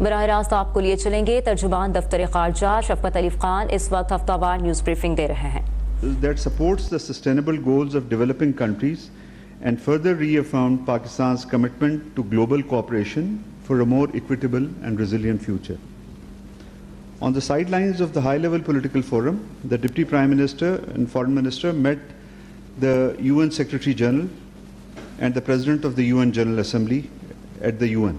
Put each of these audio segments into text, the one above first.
बराह रास्त आपको लिए चलेंगे। तर्जुमान दफ्तर खारजा शफकत अली खान इस वक्त हफ्तावार न्यूज़ ब्रीफिंग दे रहे हैं। That supports the sustainable goals of developing countries and further reaffirmed Pakistan's commitment to global cooperation for a more equitable and resilient future. On the sidelines of the high-level political forum, the Deputy Prime Minister and Foreign Minister met the UN Secretary General and the President of the UN General Assembly at the UN.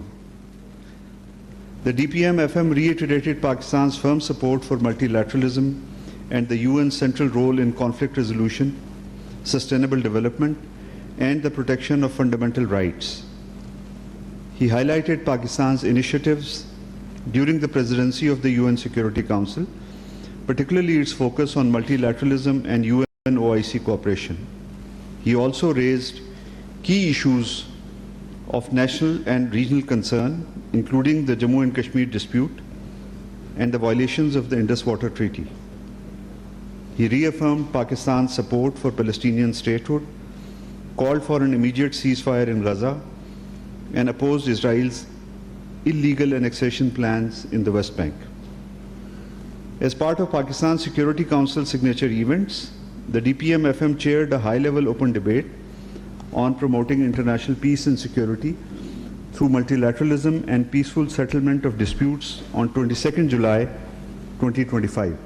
The DPM-FM reiterated Pakistan's firm support for multilateralism and the UN's central role in conflict resolution, sustainable development, and the protection of fundamental rights. He highlighted Pakistan's initiatives during the presidency of the UN Security Council, particularly its focus on multilateralism and UN-OIC cooperation. He also raised key issues of national and regional concern, including the Jammu and Kashmir dispute and the violations of the Indus Water Treaty. He reaffirmed Pakistan's support for Palestinian statehood, called for an immediate ceasefire in Gaza, and opposed Israel's illegal annexation plans in the West Bank. As part of Pakistan's Security Council signature events, the DPM-FM chaired a high-level open debate on promoting international peace and security through multilateralism and peaceful settlement of disputes on 22nd July 2025.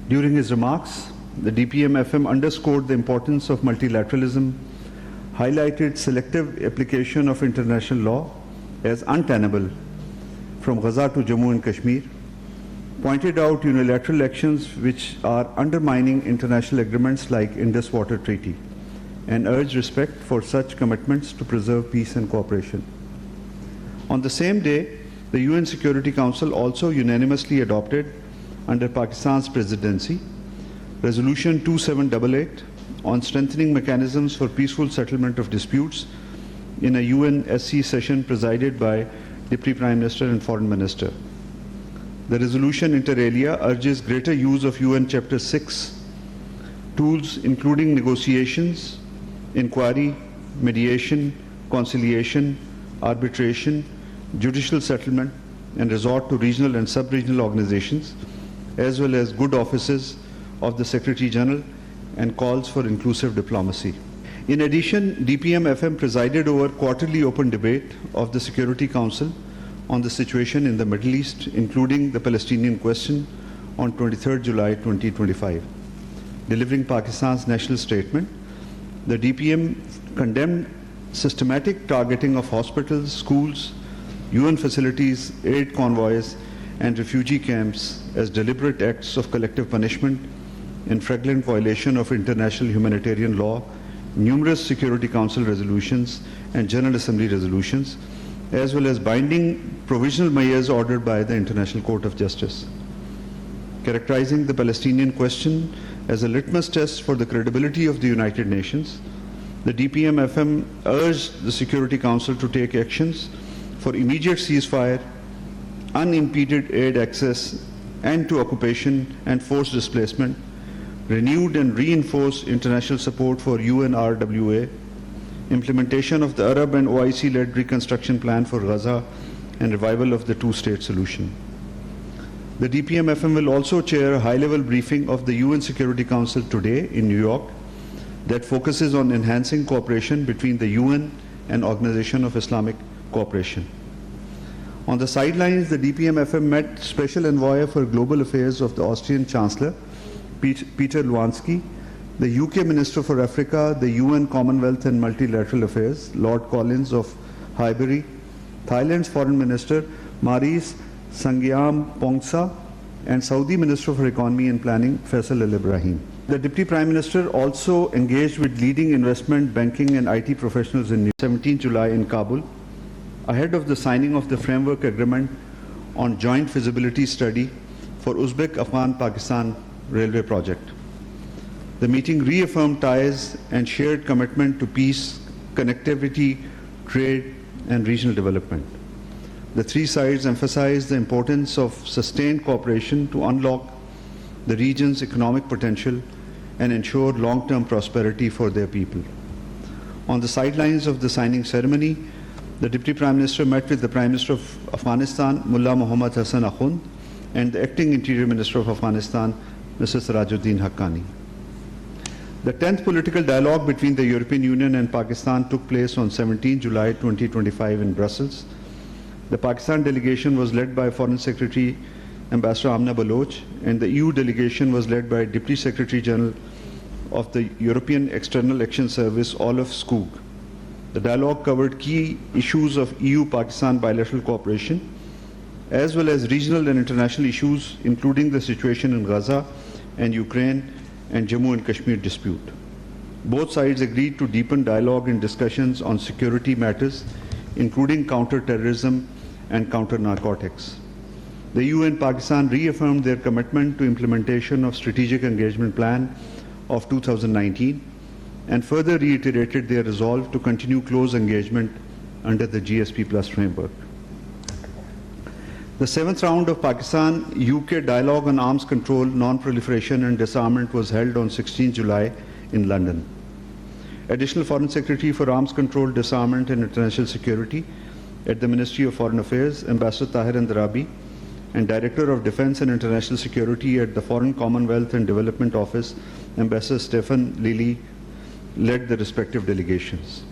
During his remarks, the DPM-FM underscored the importance of multilateralism, highlighted selective application of international law as untenable from Gaza to Jammu and Kashmir, pointed out unilateral actions which are undermining international agreements like Indus Water Treaty, and urged respect for such commitments to preserve peace and cooperation. On the same day, the UN Security Council also unanimously adopted, under Pakistan's presidency, Resolution 2788 on strengthening mechanisms for peaceful settlement of disputes in a UNSC session presided by Deputy Prime Minister and Foreign Minister. The resolution inter alia urges greater use of UN Chapter 6 tools, including negotiations, inquiry, mediation, conciliation, arbitration, judicial settlement, and resort to regional and sub-regional organizations, as well as good offices of the Secretary General, and calls for inclusive diplomacy. In addition, DPM-FM presided over quarterly open debate of the Security Council on the situation in the Middle East, including the Palestinian question, on 23rd July 2025. Delivering Pakistan's national statement, the DPM condemned systematic targeting of hospitals, schools, UN facilities, aid convoys, and refugee camps as deliberate acts of collective punishment in flagrant violation of international humanitarian law, numerous Security Council resolutions and General Assembly resolutions, as well as binding provisional measures ordered by the International Court of Justice. Characterizing the Palestinian question as a litmus test for the credibility of the United Nations, the DPM-FM urged the Security Council to take actions for immediate ceasefire, unimpeded aid access, end to occupation and forced displacement, renewed and reinforced international support for UNRWA, implementation of the Arab and OIC-led reconstruction plan for Gaza, and revival of the two-state solution. The DPM-FM will also chair a high-level briefing of the UN Security Council today in New York that focuses on enhancing cooperation between the UN and Organization of Islamic Cooperation. On the sidelines, the DPM-FM met Special Envoy for Global Affairs of the Austrian Chancellor, Peter Luansky, the UK Minister for Africa, the UN Commonwealth and Multilateral Affairs, Lord Collins of Highbury, Thailand's Foreign Minister, Maris Sangiam Pongsa, and Saudi Minister for Economy and Planning, Faisal Al Ibrahim. The Deputy Prime Minister also engaged with leading investment, banking and IT professionals in 17 July in Kabul, ahead of the signing of the framework agreement on joint feasibility study for Uzbek-Afghan-Pakistan railway project. The meeting reaffirmed ties and shared commitment to peace, connectivity, trade, and regional development. The three sides emphasized the importance of sustained cooperation to unlock the region's economic potential and ensure long-term prosperity for their people. On the sidelines of the signing ceremony, The Deputy Prime Minister met with the Prime Minister of Afghanistan, Mullah Muhammad Hassan Akhund, and the Acting Interior Minister of Afghanistan, Mr. Sirajuddin Haqqani. The 10th political dialogue between the European Union and Pakistan took place on 17 July 2025 in Brussels. The Pakistan delegation was led by Foreign Secretary Ambassador Amna Baloch, and the EU delegation was led by Deputy Secretary General of the European External Action Service, Olaf Skog. The dialogue covered key issues of EU-Pakistan bilateral cooperation, as well as regional and international issues, including the situation in Gaza and Ukraine and Jammu and Kashmir dispute. Both sides agreed to deepen dialogue and discussions on security matters, including counter-terrorism and counter-narcotics. The EU and Pakistan reaffirmed their commitment to implementation of Strategic Engagement Plan of 2019 and further reiterated their resolve to continue close engagement under the GSP Plus framework. The 7th round of Pakistan-UK dialogue on arms control, non-proliferation and disarmament was held on 16 July in London. Additional Foreign Secretary for Arms Control, Disarmament and International Security at the Ministry of Foreign Affairs, Ambassador Tahir Andarabi, and Director of Defence and International Security at the Foreign Commonwealth and Development Office, Ambassador Stefan Lilly, led the respective delegations.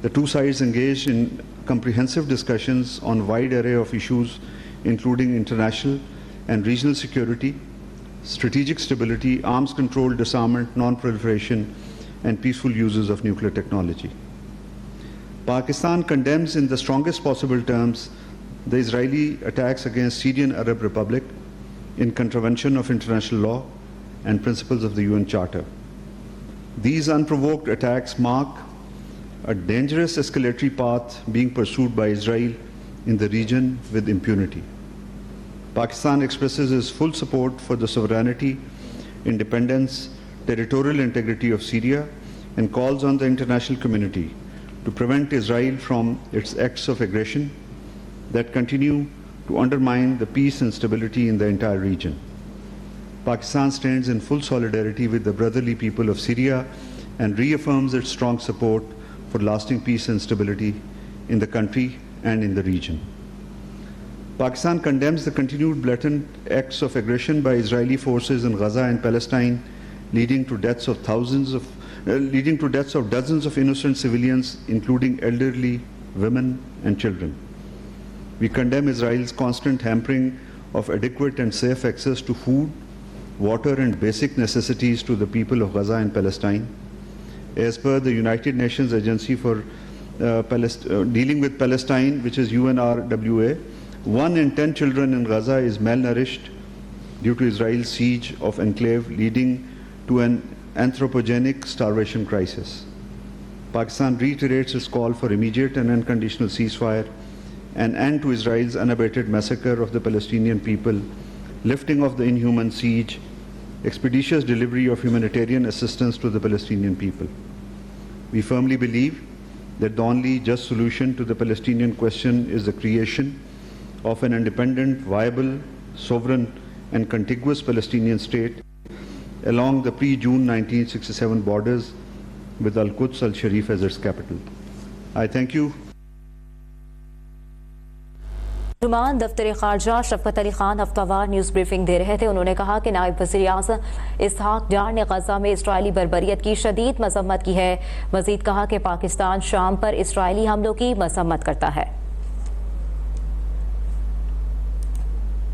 The two sides engaged in comprehensive discussions on a wide array of issues, including international and regional security, strategic stability, arms control, disarmament, non-proliferation, and peaceful uses of nuclear technology. Pakistan condemns in the strongest possible terms the Israeli attacks against Syrian Arab Republic in contravention of international law and principles of the UN Charter. These unprovoked attacks mark a dangerous escalatory path being pursued by Israel in the region with impunity. Pakistan expresses its full support for the sovereignty, independence, territorial integrity of Syria and calls on the international community to prevent Israel from its acts of aggression that continue to undermine the peace and stability in the entire region. Pakistan stands in full solidarity with the brotherly people of Syria and reaffirms its strong support for lasting peace and stability in the country and in the region. Pakistan condemns the continued blatant acts of aggression by Israeli forces in Gaza and Palestine, leading to deaths of dozens of innocent civilians, including elderly, women, and children. We condemn Israel's constant hampering of adequate and safe access to food, water, and basic necessities to the people of Gaza and Palestine. As per the United Nations Agency for dealing with Palestine, which is UNRWA, 1 in 10 children in Gaza is malnourished due to Israel's siege of enclave, leading to an anthropogenic starvation crisis. Pakistan reiterates its call for immediate and unconditional ceasefire, an end to Israel's unabated massacre of the Palestinian people, lifting of the inhuman siege, expeditious delivery of humanitarian assistance to the Palestinian people. We firmly believe that the only just solution to the Palestinian question is the creation of an independent, viable, sovereign, and contiguous Palestinian state along the pre-June 1967 borders with Al-Quds al-Sharif as its capital. I thank you. तर्जुमान दफ्तर खारजा शफकत Ali Khan हफ्तावार news briefing दे रहे थे। उन्होंने कहा कि नायब वज़ीर आज़म इसहाक डार ने गजा में इसराइली बर्बरियत की शदीद मजम्मत की है। मजीद कहा कि पाकिस्तान शाम पर इसराइली हमलों की मजम्मत करता है।